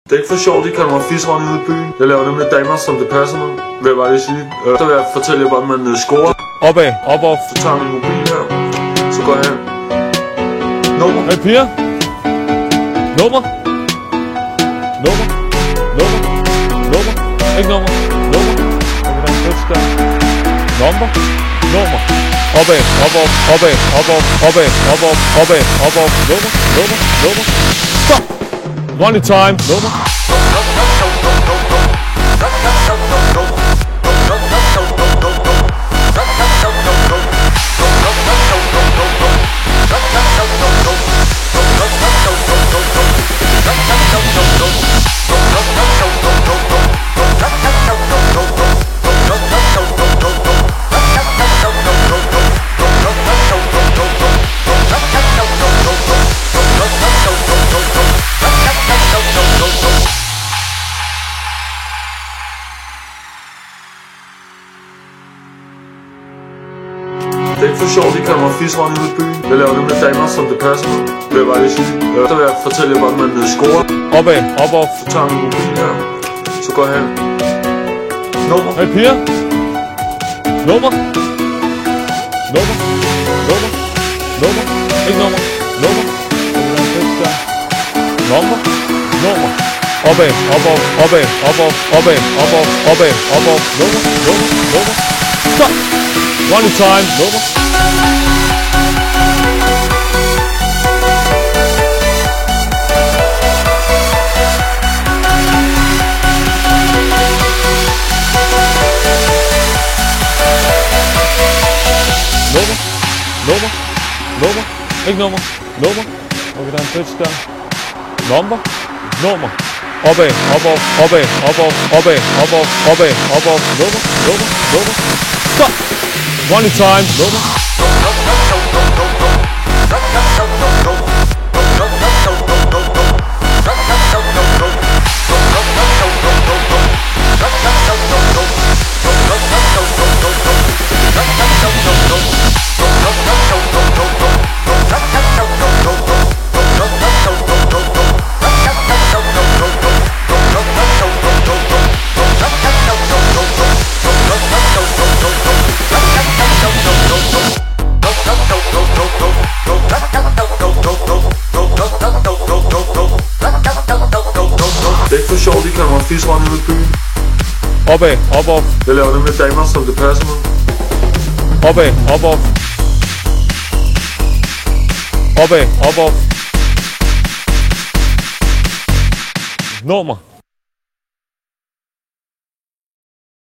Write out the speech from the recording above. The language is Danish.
Det er ikke for sjovt, de kalder mig fisrende ude i byen. Jeg laver det med damer, som det passer mig, vil jeg bare lige sige. Der vil jeg fortælle jer, hvordan man scorer. Opad, op. Så tager jeg min mobil her, så går jeg hen. Nummer. Hey piger. Nummer. Ikke nummer. Okay, der er en touchdown. Nummer. Opad, op. Nummer. Stop. Running time. Nummer. Det er ikke for sjovt, de kalder mig fisrende ude i byen. Jeg laver det med damer, som det passer mig, vil jeg bare lige sige. Der vil jeg fortælle jer, hvordan man scorer. Opad, op. Så tager jeg min mobil her, så går jeg hen. Nummer. Hey piger. Nummer. Ikke nummer. Okay, der er en touchdown. Nummer. Opad, op. Nummer. Stop. Running time. Nummer. Nummer. Ikke nummer. Okay, der er en touchdown. Nummer. Opad, op. Nummer. Stop. Running time. Nummer. Det er ikke for sjovt, de kalder mig fisrende ude i byen. Opad, op. Jeg laver det med damer, som det passer mig. Opad, op. Nummer.